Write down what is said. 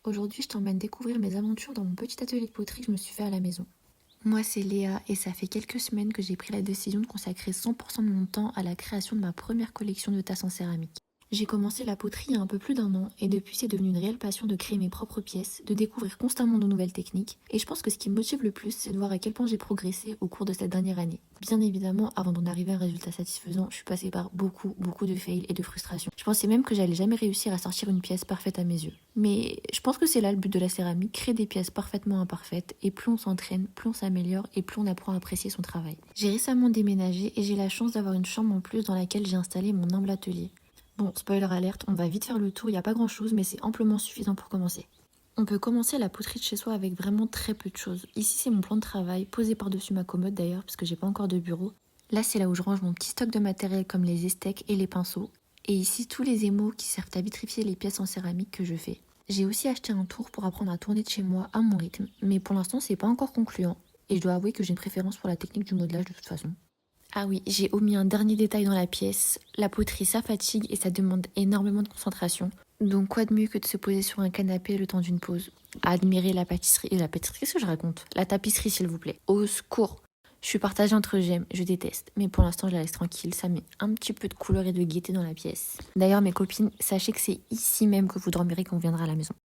Aujourd'hui, je t'emmène découvrir mes aventures dans mon petit atelier de poterie que je me suis fait à la maison. Moi, c'est Léa et ça fait quelques semaines que j'ai pris la décision de consacrer 100% de mon temps à la création de ma première collection de tasses en céramique. J'ai commencé la poterie il y a un peu plus d'1 an et depuis c'est devenu une réelle passion de créer mes propres pièces, de découvrir constamment de nouvelles techniques et je pense que ce qui me motive le plus c'est de voir à quel point j'ai progressé au cours de cette dernière année. Bien évidemment, avant d'en arriver à un résultat satisfaisant, je suis passée par beaucoup de fails et de frustrations. Je pensais même que j'allais jamais réussir à sortir une pièce parfaite à mes yeux. Mais je pense que c'est là le but de la céramique, créer des pièces parfaitement imparfaites et plus on s'entraîne, plus on s'améliore et plus on apprend à apprécier son travail. J'ai récemment déménagé et j'ai la chance d'avoir une chambre en plus dans laquelle j'ai installé mon humble atelier. Bon, spoiler alerte, on va vite faire le tour, il n'y a pas grand chose, mais c'est amplement suffisant pour commencer. On peut commencer la poterie de chez soi avec vraiment très peu de choses. Ici, c'est mon plan de travail, posé par-dessus ma commode d'ailleurs, parce que j'ai pas encore de bureau. Là, c'est là où je range mon petit stock de matériel comme les estecs et les pinceaux. Et ici, tous les émaux qui servent à vitrifier les pièces en céramique que je fais. J'ai aussi acheté un tour pour apprendre à tourner de chez moi à mon rythme, mais pour l'instant, c'est pas encore concluant. Et je dois avouer que j'ai une préférence pour la technique du modelage de toute façon. Ah oui, j'ai omis un dernier détail dans la pièce. La poterie, ça fatigue et ça demande énormément de concentration. Donc quoi de mieux que de se poser sur un canapé le temps d'une pause. À admirer la pâtisserie. Et la pâtisserie, qu'est-ce que je raconte? La tapisserie, s'il vous plaît. Au secours. Je suis partagée entre j'aime, je déteste. Mais pour l'instant, je la laisse tranquille. Ça met un petit peu de couleur et de gaieté dans la pièce. D'ailleurs, mes copines, sachez que c'est ici même que vous dormirez quand on viendra à la maison.